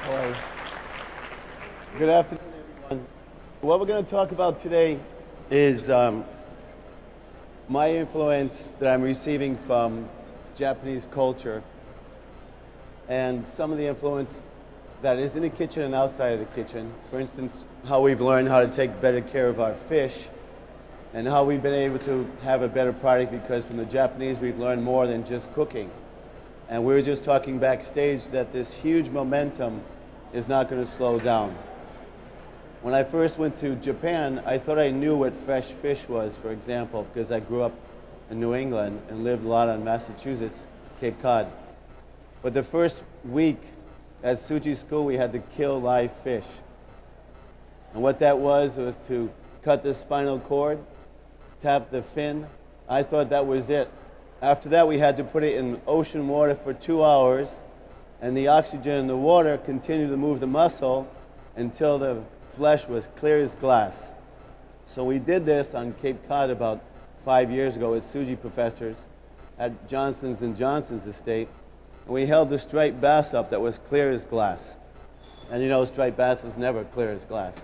Hello. Good afternoon, everyone. What we're going to talk about today is my influence that I'm receiving from Japanese culture and some of the influence that is in the kitchen and outside of the kitchen. For instance, how we've learned how to take better care of our fish and how we've been able to have a better product because from the Japanese we've learned more than just cooking. And we were just talking backstage that this huge momentum is not going to slow down. When I first went to Japan, I thought I knew what fresh fish was, for example, because I grew up in New England and lived a lot on Massachusetts, Cape Cod. But the first week at sushi school, we had to kill live fish. And what that was to cut the spinal cord, tap the fin. I thought that was it. After that, we had to put it in ocean water for 2 hours, and the oxygen in the water continued to move the muscle until the flesh was clear as glass. So we did this on Cape Cod about 5 years ago with sushi professors at Johnson's & Johnson's estate. And we held the striped bass up that was clear as glass. And you know, striped bass is never clear as glass.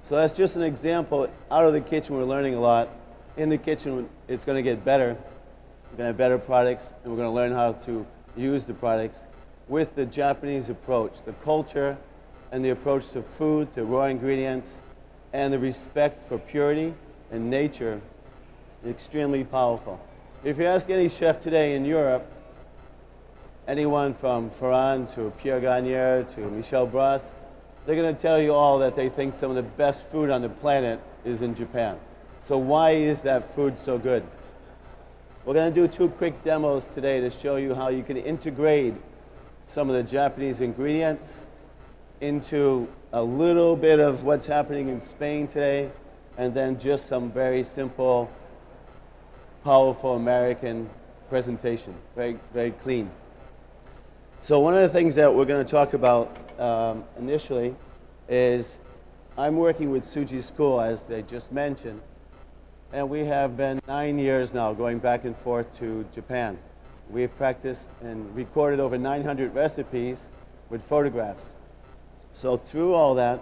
So that's just an example. Out of the kitchen, we're learning a lot. In the kitchen, it's going to get better. We're going to have better products, and we're going to learn how to use the products with the Japanese approach, the culture and the approach to food, to raw ingredients, and the respect for purity and nature, extremely powerful. If you ask any chef today in Europe, anyone from Ferran to Pierre Gagnère to Michel Bras, they're going to tell you all that they think some of the best food on the planet is in Japan. So why is that food so good? We're going to do 2 quick demos today to show you how you can integrate some of the Japanese ingredients into a little bit of what's happening in Spain today, and then just some very simple, powerful American presentation, very, very clean. So one of the things that we're going to talk about initially is I'm working with Sushi School, as they just mentioned, and we have been 9 years now going back and forth to Japan. We've practiced and recorded over 900 recipes with photographs. So through all that,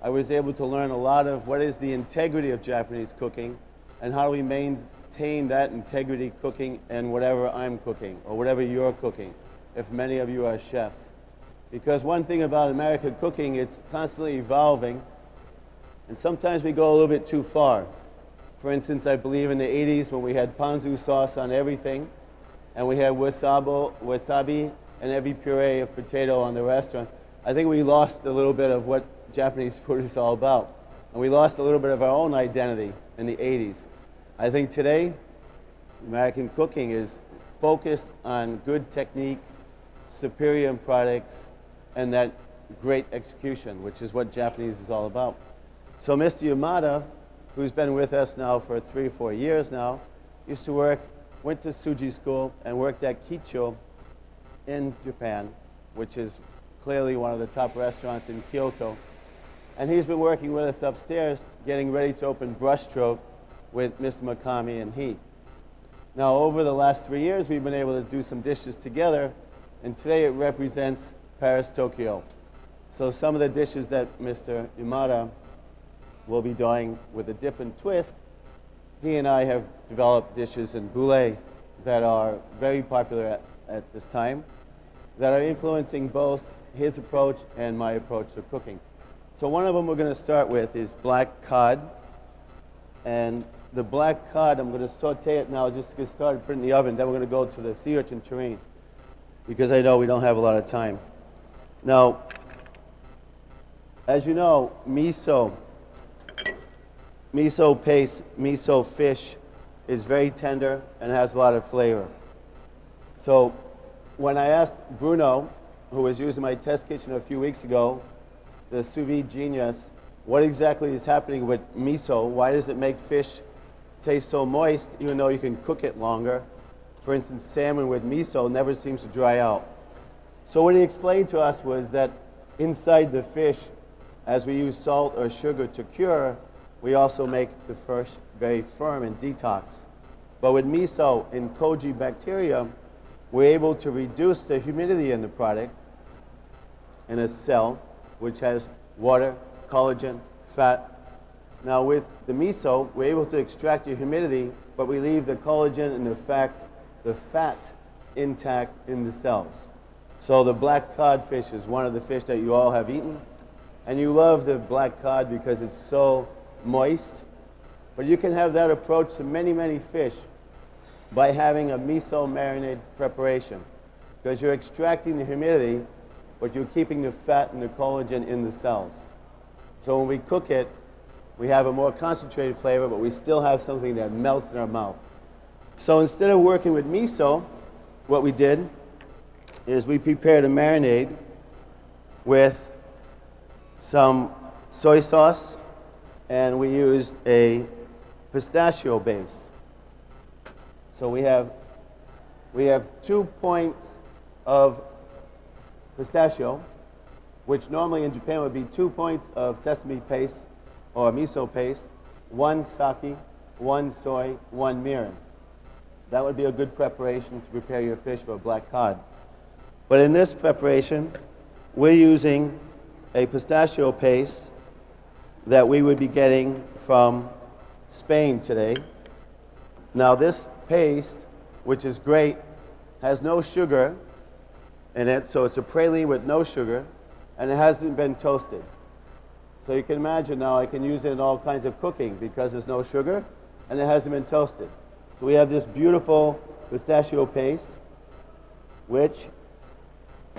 I was able to learn a lot of what is the integrity of Japanese cooking and how do we maintain that integrity cooking in whatever I'm cooking or whatever you're cooking, if many of you are chefs. Because one thing about American cooking, it's constantly evolving, and sometimes we go a little bit too far. For instance, I believe in the 80s when we had ponzu sauce on everything, and we had wasabi and every puree of potato on the restaurant, I think we lost a little bit of what Japanese food is all about. And we lost a little bit of our own identity in the 80s. I think today, American cooking is focused on good technique, superior products, and that great execution, which is what Japanese is all about. So Mr. Yamada, who's been with us now for 3 or 4 years now, went to sushi school and worked at Kicho in Japan, which is clearly one of the top restaurants in Kyoto. And he's been working with us upstairs, getting ready to open Brushstroke with Mr. Makami and he. Now, over the last 3 years, we've been able to do some dishes together, and today it represents Paris, Tokyo. So some of the dishes that Mr. Yamada will be doing with a different twist, he and I have developed dishes in Bouley that are very popular at this time, that are influencing both his approach and my approach to cooking. So one of them we're going to start with is black cod. And the black cod, I'm going to saute it now just to get started, put it in the oven. Then we're going to go to the sea urchin terrine because I know we don't have a lot of time. Now, as you know, miso paste, miso fish is very tender and has a lot of flavor. So when I asked Bruno, who was using my test kitchen a few weeks ago, the sous vide genius, what exactly is happening with miso? Why does it make fish taste so moist even though you can cook it longer? For instance, salmon with miso never seems to dry out. So what he explained to us was that inside the fish, as we use salt or sugar to cure, we also make the fish very firm and detox. But with miso and koji bacteria, we're able to reduce the humidity in the product in a cell, which has water, collagen, fat. Now with the miso, we're able to extract the humidity, but we leave the collagen and the fat intact in the cells. So the black cod fish is one of the fish that you all have eaten. And you love the black cod because it's so moist. But you can have that approach to many, many fish by having a miso marinade preparation. Because you're extracting the humidity, but you're keeping the fat and the collagen in the cells. So when we cook it, we have a more concentrated flavor, but we still have something that melts in our mouth. So instead of working with miso, what we did is we prepared a marinade with some soy sauce, and we used a pistachio base. So we have 2 points of pistachio, which normally in Japan would be 2 points of sesame paste or miso paste, 1 sake, 1 soy, 1 mirin. That would be a good preparation to prepare your fish for a black cod. But in this preparation, we're using a pistachio paste that we would be getting from Spain today. Now this paste, which is great, has no sugar in it, so it's a praline with no sugar, and it hasn't been toasted. So you can imagine now I can use it in all kinds of cooking because there's no sugar and it hasn't been toasted. So we have this beautiful pistachio paste, which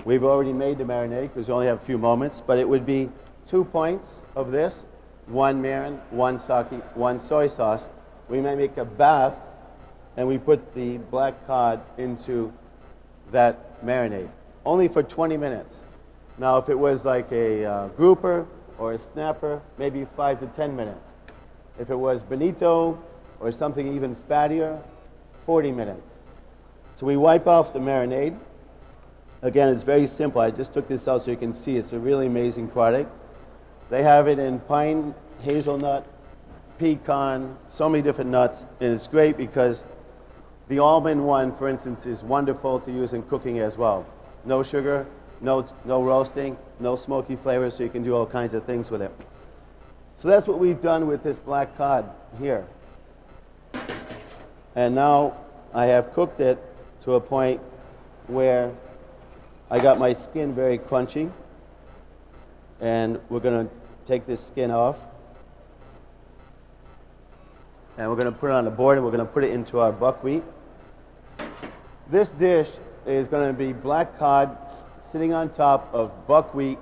we've already made the marinade because we only have a few moments, but it would be 2 points of this, 1 mirin, 1 sake, 1 soy sauce. We may make a bath and we put the black cod into that marinade, only for 20 minutes. Now if it was like a grouper or a snapper, maybe 5 to 10 minutes. If it was bonito or something even fattier, 40 minutes. So we wipe off the marinade. Again, it's very simple. I just took this out so you can see it's a really amazing product. They have it in pine, hazelnut, pecan, so many different nuts, and it's great because the almond one, for instance, is wonderful to use in cooking as well. No sugar, no roasting, no smoky flavor, so you can do all kinds of things with it. So that's what we've done with this black cod here. And now I have cooked it to a point where I got my skin very crunchy, and we're going to take this skin off, and we're going to put it on the board, and we're going to put it into our buckwheat. This dish is going to be black cod sitting on top of buckwheat.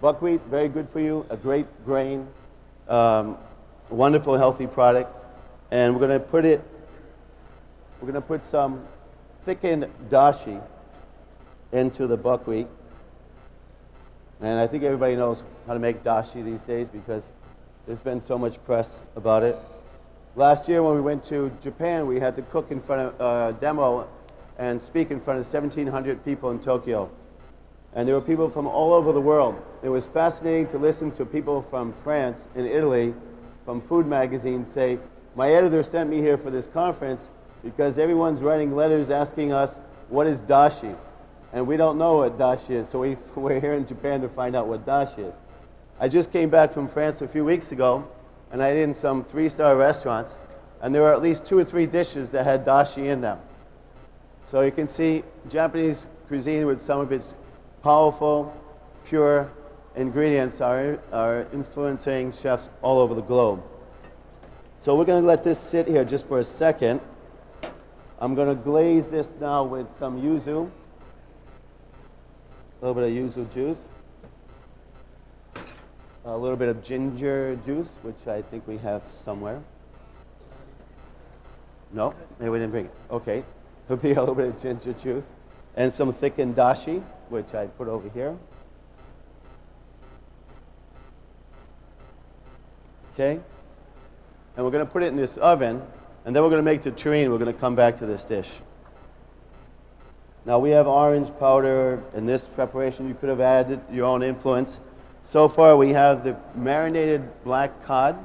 Buckwheat, very good for you, a great grain, wonderful healthy product, and we're going to put some thickened dashi into the buckwheat. And I think everybody knows how to make dashi these days because there's been so much press about it. Last year when we went to Japan, we had to cook in front of demo and speak in front of 1,700 people in Tokyo. And there were people from all over the world. It was fascinating to listen to people from France and Italy, from food magazines say, my editor sent me here for this conference because everyone's writing letters asking us, what is dashi? And we don't know what dashi is, so we're here in Japan to find out what dashi is. I just came back from France a few weeks ago, and I ate in some 3-star restaurants, and there were at least 2 or 3 dishes that had dashi in them. So you can see Japanese cuisine with some of its powerful, pure ingredients are influencing chefs all over the globe. So we're going to let this sit here just for a second. I'm going to glaze this now with some yuzu. A little bit of yuzu juice, a little bit of ginger juice, which I think we have somewhere. No, maybe we didn't bring it. Okay, there'll be a little bit of ginger juice, and some thickened dashi, which I put over here. Okay, and we're going to put it in this oven, and then we're going to make the terrine. We're going to come back to this dish. Now we have orange powder in this preparation. You could have added your own influence. So far we have the marinated black cod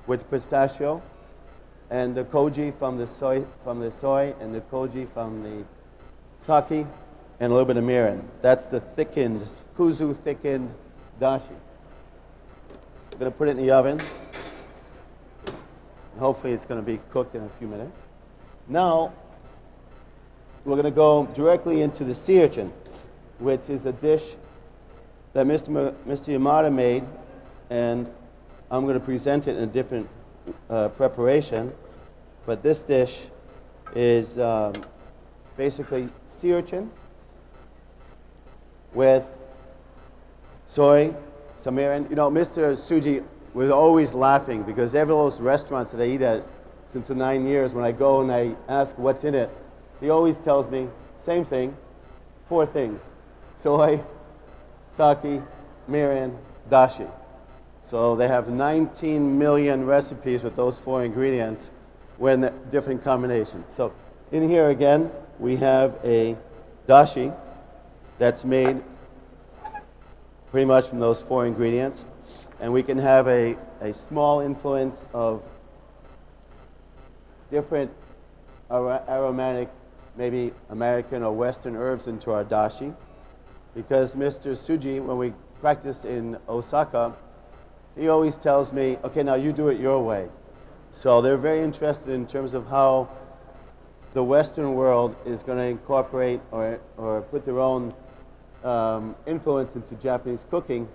with pistachio, and the koji from the soy, and the koji from the sake, and a little bit of mirin. That's the thickened, kuzu thickened dashi. We're going to put it in the oven. And hopefully it's going to be cooked in a few minutes. Now, we're going to go directly into the sea urchin, which is a dish that Mr. Yamada made, and I'm going to present it in a different preparation. But this dish is basically sea urchin with soy, some mirin. You know, Mr. Suji was always laughing because every of those restaurants that I eat at since the 9 years, when I go and I ask what's in it, he always tells me, same thing, 4 things: soy, sake, mirin, dashi. So they have 19 million recipes with those 4 ingredients with different combinations. So in here again, we have a dashi that's made pretty much from those 4 ingredients. And we can have a small influence of different aromatic, maybe American or Western herbs into our dashi. Because Mr. Suji, when we practice in Osaka, he always tells me, okay, now you do it your way. So they're very interested in terms of how the Western world is going to incorporate or put their own influence into Japanese cooking.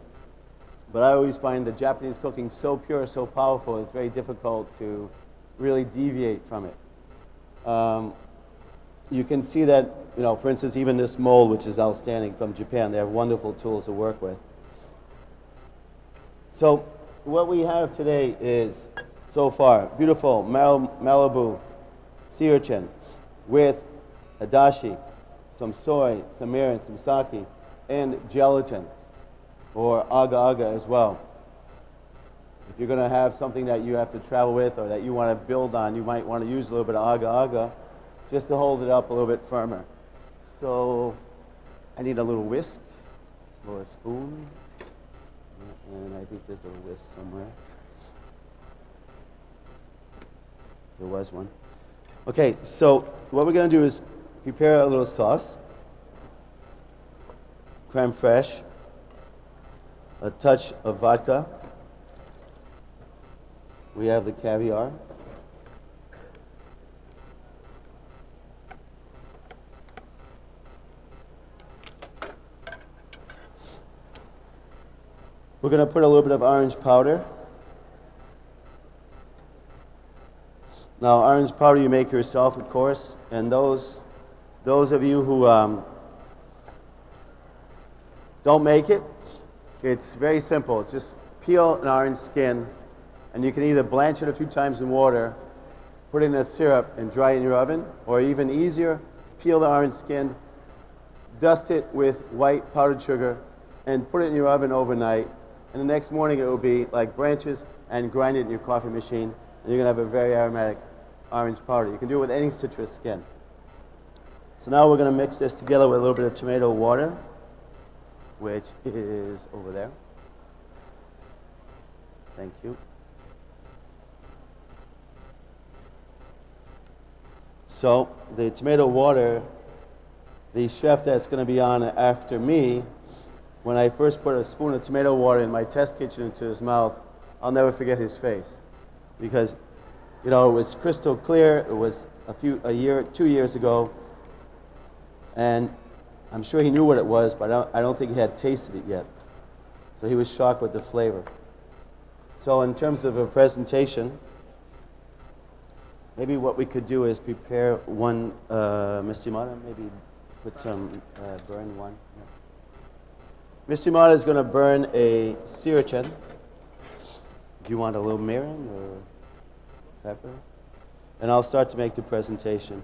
But I always find the Japanese cooking so pure, so powerful, it's very difficult to really deviate from it. You can see that, you know, for instance, even this mold, which is outstanding from Japan, they have wonderful tools to work with. So what we have today is, so far, beautiful Malibu sea urchin with a dashi, some soy, some mirin, some sake, and gelatin, or agar-agar as well. If you're going to have something that you have to travel with or that you want to build on, you might want to use a little bit of agar-agar just to hold it up a little bit firmer. So I need a little whisk or a spoon, and I think there's a whisk somewhere. There was one. Okay, so what we're going to do is prepare a little sauce, crème fraîche, a touch of vodka. We have the caviar. We're going to put a little bit of orange powder. Now, orange powder you make yourself, of course, and those of you who don't make it, it's very simple. It's just peel an orange skin, and you can either blanch it a few times in water, put it in a syrup, and dry it in your oven, or even easier, peel the orange skin, dust it with white powdered sugar, and put it in your oven overnight. And the next morning it will be like branches, and grind it in your coffee machine, and you're going to have a very aromatic orange powder. You can do it with any citrus skin. So now we're going to mix this together with a little bit of tomato water, which is over there. Thank you. So the tomato water, the chef that's going to be on after me, when I first put a spoon of tomato water in my test kitchen into his mouth, I'll never forget his face. Because, you know, it was crystal clear. It was 2 years ago. And I'm sure he knew what it was, but I don't think he had tasted it yet. So he was shocked with the flavor. So in terms of a presentation, maybe what we could do is prepare one, Mr. Yamada, maybe put some, burn one. Yeah. Mr. Yamada is going to burn a sea urchin. Do you want a little mirin or pepper? And I'll start to make the presentation.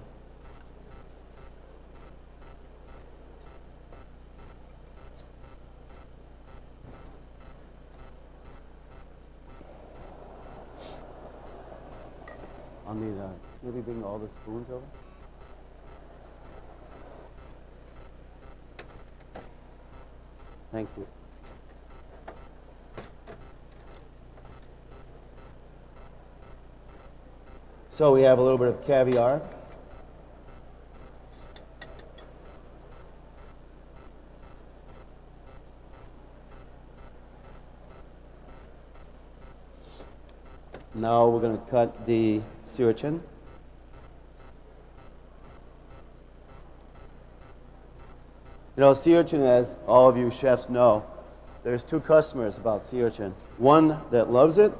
I'll need, maybe bring all the spoons over. Thank you. So we have a little bit of caviar. Now we're going to cut the sea urchin. You know, sea urchin, as all of you chefs know, there's two customers about sea urchin. One that loves it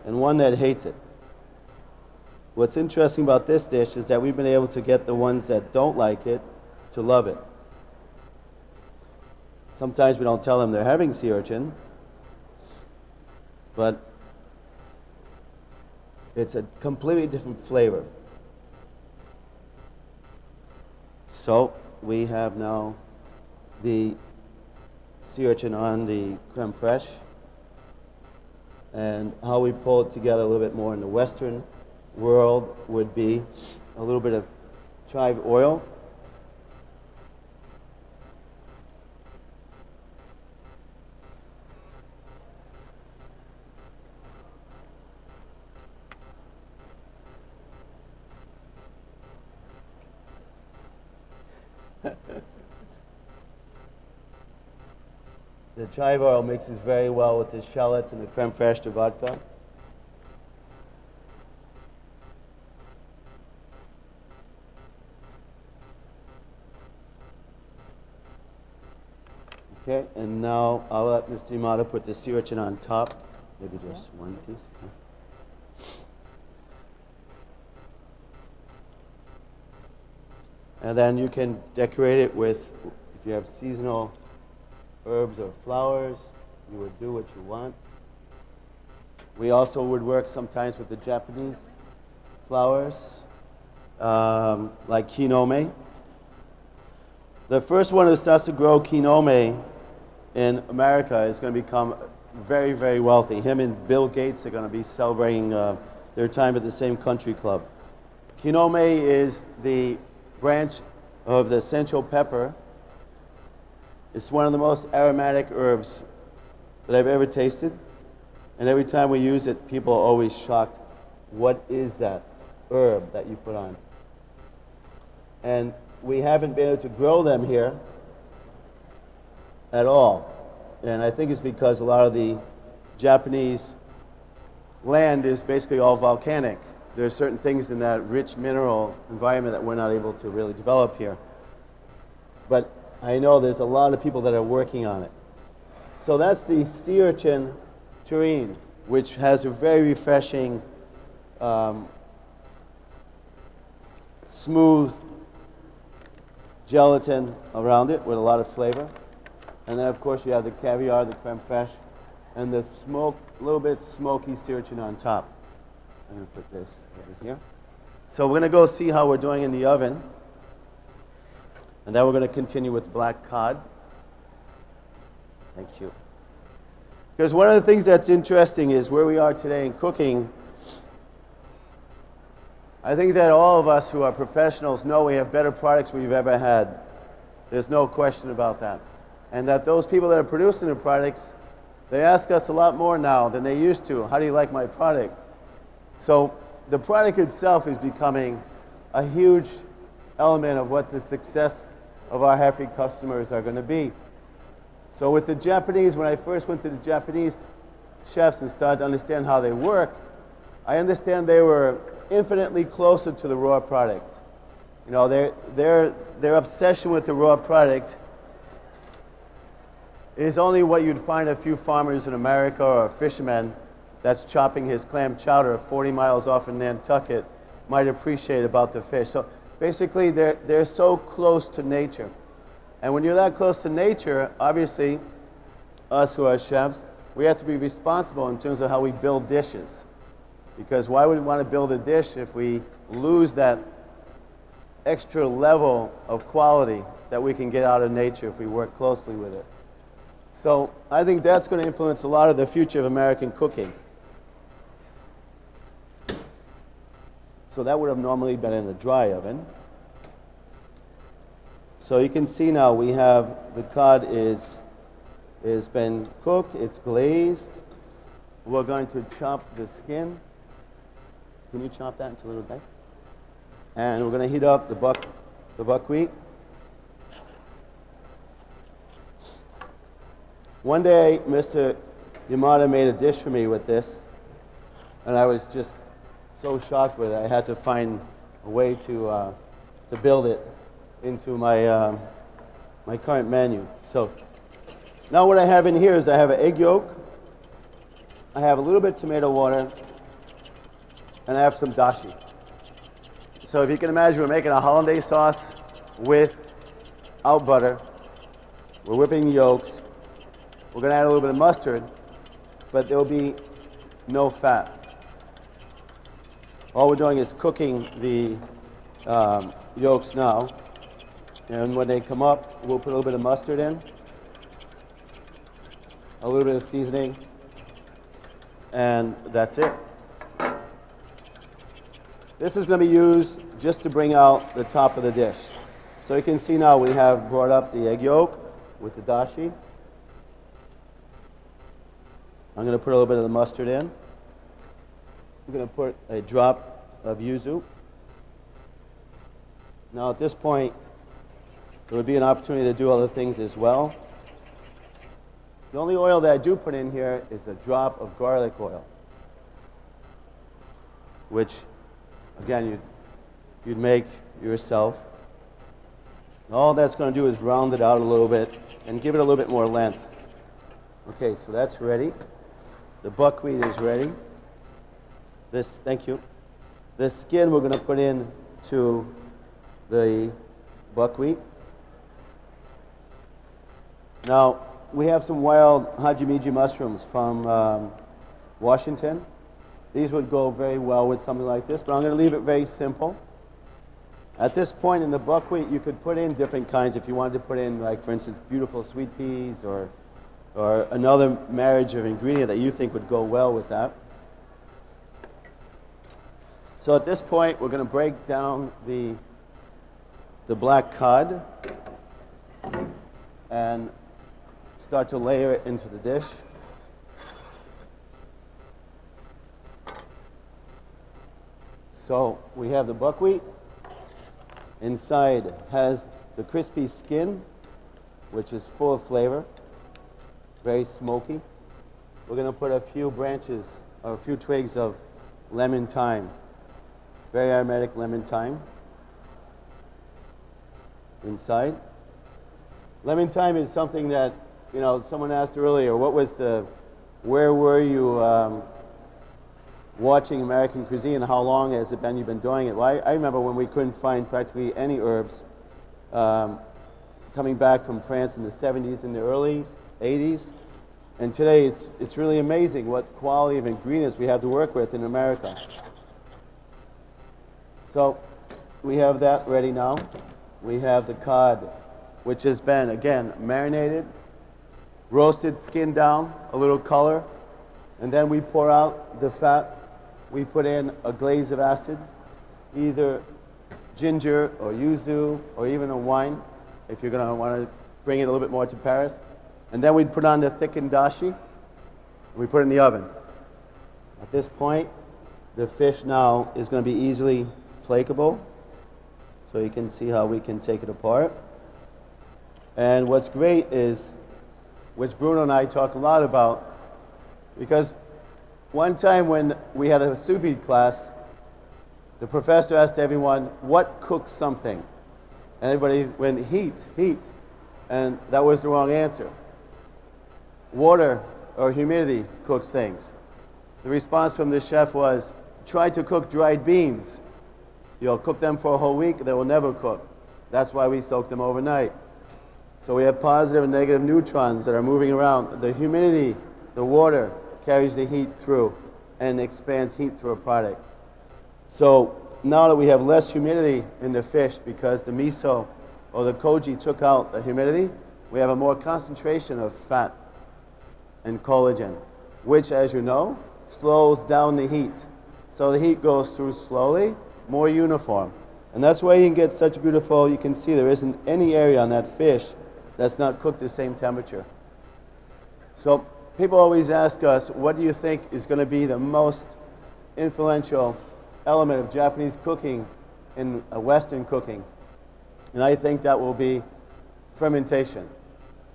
and one that hates it. What's interesting about this dish is that we've been able to get the ones that don't like it to love it. Sometimes we don't tell them they're having sea urchin, but it's a completely different flavor. So we have now the sea urchin on the crème fraîche, and how we pull it together a little bit more in the Western world would be a little bit of chive oil, the chive oil mixes very well with the shallots and the crème fraîche de vodka. Okay, and now I'll let Mr. Yamada put the sea urchin on top. Maybe just one piece. And then you can decorate it with, if you have seasonal herbs or flowers, you would do what you want. We also would work sometimes with the Japanese flowers, like kinome. The first one that starts to grow kinome in America is going to become very, very wealthy. Him and Bill Gates are going to be celebrating their time at the same country club. Kinome is the branch of the Central pepper. It's one of the most aromatic herbs that I've ever tasted. And every time we use it, people are always shocked. What is that herb that you put on? And we haven't been able to grow them here at all. And I think it's because a lot of the Japanese land is basically all volcanic. There are certain things in that rich mineral environment that we're not able to really develop here. But I know there's a lot of people that are working on it. So that's the sea urchin terrine, which has a very refreshing, smooth gelatin around it with a lot of flavor. And then, of course, you have the caviar, the crème fraîche, and the a little bit smoky sea urchin on top. I'm going to put this over here. So we're going to go see how we're doing in the oven. And then we're going to continue with black cod. Thank you. Because one of the things that's interesting is where we are today in cooking. I think that all of us who are professionals know we have better products we've ever had. There's no question about that. And that those people that are producing the products, they ask us a lot more now than they used to. How do you like my product? So the product itself is becoming a huge element of what the success of our happy customers are going to be. So with the Japanese, when I first went to the Japanese chefs and started to understand how they work, I understand they were infinitely closer to the raw product. You know, their obsession with the raw product is only what you'd find a few farmers in America or a fisherman that's chopping his clam chowder 40 miles off in Nantucket might appreciate about the fish. So basically, they're so close to nature. And when you're that close to nature, obviously, us who are chefs, we have to be responsible in terms of how we build dishes. Because why would we want to build a dish if we lose that extra level of quality that we can get out of nature if we work closely with it? So I think that's going to influence a lot of the future of American cooking. So that would have normally been in a dry oven. So you can see now we have the cod is been cooked, it's glazed. We're going to chop the skin. Can you chop that into little dice? And we're going to heat up the buckwheat. One day, Mr. Yamada made a dish for me with this. and I was just so shocked with it. I had to find a way to build it into my my current menu. So now what I have in here is I have an egg yolk, I have a little bit of tomato water, and I have some dashi. So if you can imagine, we're making a hollandaise sauce without butter. We're whipping the yolks. We're going to add a little bit of mustard, but there will be no fat. All we're doing is cooking the yolks now. And when they come up, we'll put a little bit of mustard in, a little bit of seasoning, and that's it. This is going to be used just to bring out the top of the dish. So you can see now we have brought up the egg yolk with the dashi. I'm going to put a little bit of the mustard in. I'm going to put a drop of yuzu. Now at this point, there would be an opportunity to do other things as well. The only oil that I do put in here is a drop of garlic oil, which, again, you'd make yourself. And all that's going to do is round it out a little bit and give it a little bit more length. Okay, so that's ready. The buckwheat is ready. Thank you. The skin we're going to put in to the buckwheat. Now, we have some wild hajimiji mushrooms from Washington. These would go very well with something like this, but I'm going to leave it very simple. At this point in the buckwheat, you could put in different kinds if you wanted to put in, like, for instance, beautiful sweet peas or another marriage of ingredient that you think would go well with that. So at this point, we're going to break down the black cod and start to layer it into the dish. So we have the buckwheat. Inside has the crispy skin, which is full of flavor, very smoky. We're going to put a few branches or a few twigs of lemon thyme, very aromatic lemon thyme inside. Lemon thyme is something that, you know, someone asked earlier, where were you watching American cuisine? How long has it been you've been doing it? Well, I remember when we couldn't find practically any herbs coming back from France in the 70s and the early 80s. And today it's really amazing what quality of ingredients we have to work with in America. So we have that ready now. We have the cod, which has been, again, marinated, roasted, skinned down, a little color, and then we pour out the fat. We put in a glaze of acid, either ginger or yuzu or even a wine, if you're going to want to bring it a little bit more to Paris. And then we put on the thickened dashi, and we put it in the oven. At this point, the fish now is going to be easily flakeable, so you can see how we can take it apart. And what's great is, which Bruno and I talk a lot about, because one time when we had a sous vide class, the professor asked everyone, what cooks something? And everybody went, heat. And that was the wrong answer. Water or humidity cooks things. The response from the chef was, try to cook dried beans. You'll cook them for a whole week, they will never cook. That's why we soak them overnight. So we have positive and negative neutrons that are moving around. The humidity, the water, carries the heat through and expands heat through a product. So now that we have less humidity in the fish because the miso or the koji took out the humidity, we have a more concentration of fat and collagen, which, as you know, slows down the heat. So the heat goes through slowly, more uniform. And that's why you can get such beautiful, you can see there isn't any area on that fish that's not cooked the same temperature. So people always ask us, what do you think is going to be the most influential element of Japanese cooking in Western cooking? And I think that will be fermentation.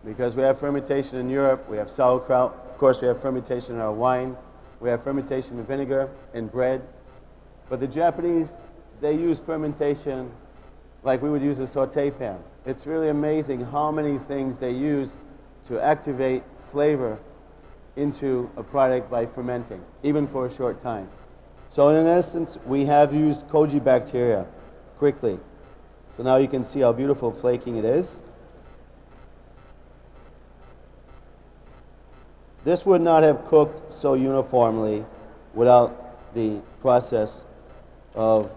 Because we have fermentation in Europe, we have sauerkraut, of course we have fermentation in our wine, We have fermentation of vinegar in bread. But the Japanese, they use fermentation like we would use a saute pan. It's really amazing how many things they use to activate flavor into a product by fermenting, even for a short time. So in essence, we have used koji bacteria quickly. So now you can see how beautiful flaking it is. This would not have cooked so uniformly without the process of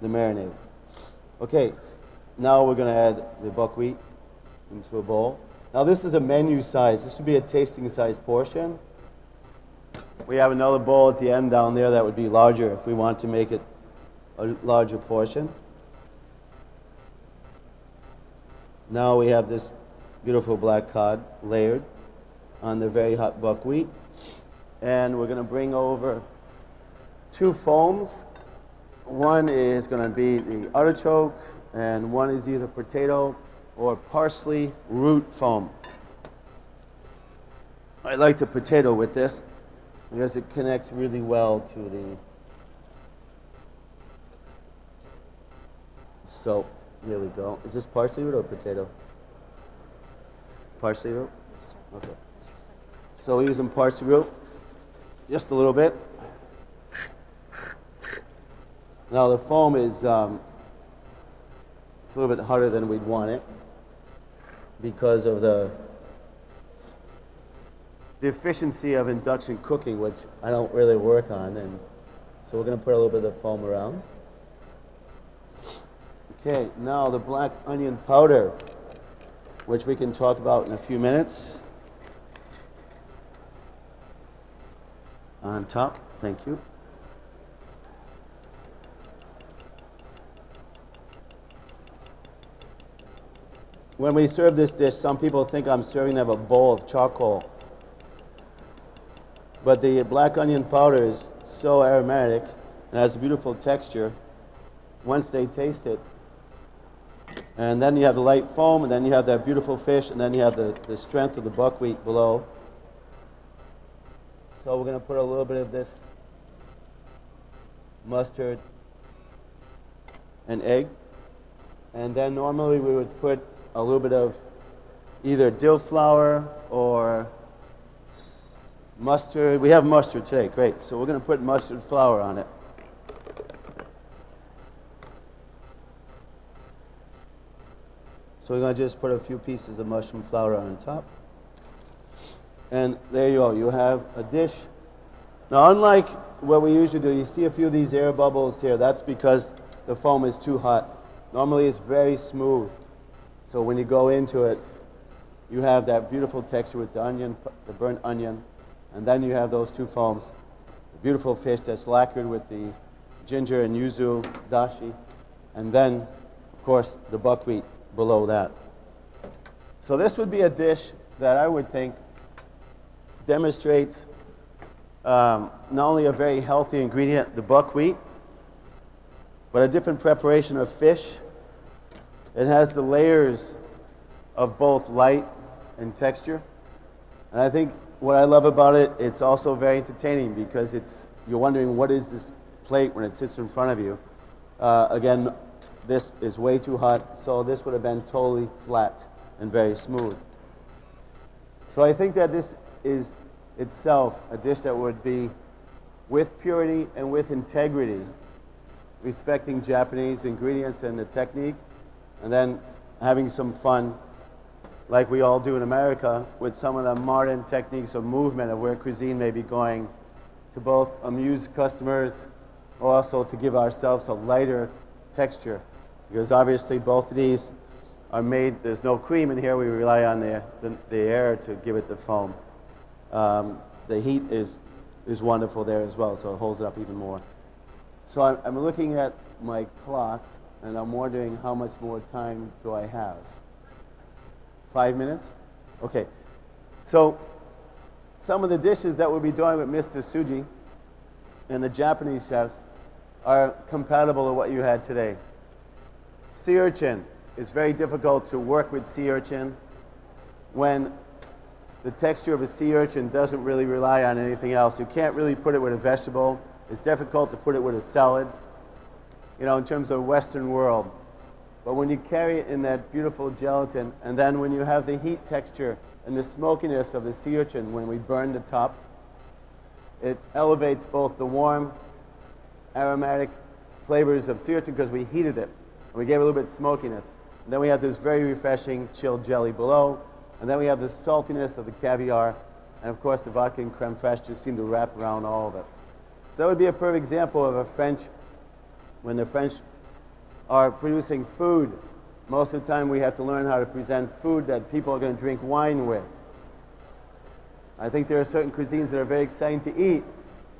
the marinade. Okay, now we're going to add the buckwheat into a bowl. Now this is a menu size. This would be a tasting size portion. We have another bowl at the end down there that would be larger if we want to make it a larger portion. Now we have this beautiful black cod layered on the very hot buckwheat. And we're going to bring over two foams. One is going to be the artichoke, and one is either potato or parsley root foam. I like the potato with this because it connects really well to the... So, here we go. Is this parsley root or potato? Parsley root? Okay. So we're using parsley root, just a little bit. Now the foam is it's a little bit harder than we'd want it because of the efficiency of induction cooking, which I don't really work on, and so we're going to put a little bit of foam around. Okay, now the black onion powder, which we can talk about in a few minutes. On top, thank you. When we serve this dish, some people think I'm serving them a bowl of charcoal. But the black onion powder is so aromatic and has a beautiful texture once they taste it. And then you have the light foam, and then you have that beautiful fish, and then you have the strength of the buckwheat below. So we're going to put a little bit of this mustard and egg. And then normally we would put a little bit of either dill flour or mustard. We have mustard today, great. So we're going to put mustard flour on it. So we're going to just put a few pieces of mushroom flour on top. And there you go, you have a dish. Now unlike what we usually do, you see a few of these air bubbles here. That's because the foam is too hot. Normally it's very smooth. So when you go into it, you have that beautiful texture with the onion, the burnt onion, and then you have those two foams. The beautiful fish that's lacquered with the ginger and yuzu dashi, and then, of course, the buckwheat below that. So this would be a dish that I would think demonstrates not only a very healthy ingredient, the buckwheat, but a different preparation of fish. It has the layers of both light and texture. And I think what I love about it, it's also very entertaining because you're wondering what is this plate when it sits in front of you. Again, this is way too hot, so this would have been totally flat and very smooth. So I think that this is itself a dish that would be with purity and with integrity, respecting Japanese ingredients and the technique, and then having some fun like we all do in America with some of the modern techniques of movement of where cuisine may be going to both amuse customers or also to give ourselves a lighter texture, because obviously both of these are made, there's no cream in here, we rely on the air to give it the foam. The heat is wonderful there as well, so it holds it up even more. So I'm looking at my clock, and I'm wondering how much more time do I have? 5 minutes? Okay. So some of the dishes that we'll be doing with Mr. Tsuji and the Japanese chefs are compatible with what you had today. Sea urchin. It's very difficult to work with sea urchin when the texture of a sea urchin doesn't really rely on anything else. You can't really put it with a vegetable. It's difficult to put it with a salad, you know, in terms of the Western world. But when you carry it in that beautiful gelatin, and then when you have the heat texture and the smokiness of the sea urchin when we burn the top, it elevates both the warm, aromatic flavors of sea urchin because we heated it. And we gave it a little bit of smokiness. And then we have this very refreshing chilled jelly below. And then we have the saltiness of the caviar. And of course, the vodka and crème fraîche just seem to wrap around all of it. So that would be a perfect example of a French, when the French are producing food, most of the time we have to learn how to present food that people are going to drink wine with. I think there are certain cuisines that are very exciting to eat,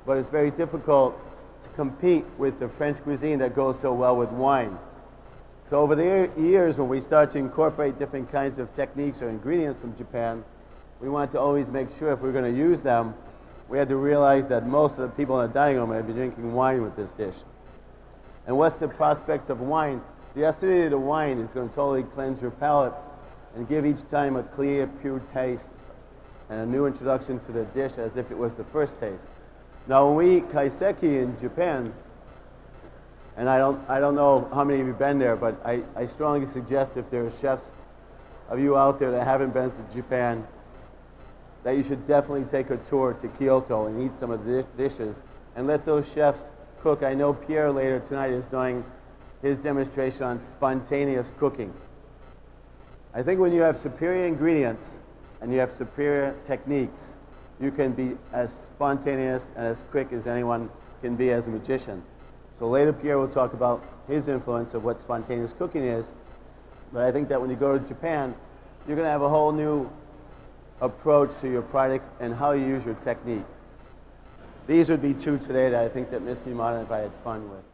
but it's very difficult to compete with the French cuisine that goes so well with wine. So over the years, when we start to incorporate different kinds of techniques or ingredients from Japan, we want to always make sure if we're going to use them, we had to realize that most of the people in the dining room are going to be drinking wine with this dish. And what's the prospects of wine? The acidity of the wine is going to totally cleanse your palate and give each time a clear, pure taste and a new introduction to the dish as if it was the first taste. Now, when we eat kaiseki in Japan, and I don't know how many of you have been there, but I strongly suggest if there are chefs of you out there that haven't been to Japan, that you should definitely take a tour to Kyoto and eat some of the dishes and let those chefs cook. I know Pierre later tonight is doing his demonstration on spontaneous cooking. I think when you have superior ingredients and you have superior techniques, you can be as spontaneous and as quick as anyone can be as a magician. So later Pierre will talk about his influence of what spontaneous cooking is, but I think that when you go to Japan, you're going to have a whole new approach to your products and how you use your technique. These would be two today that I think that Mr. Yamada and I had fun with.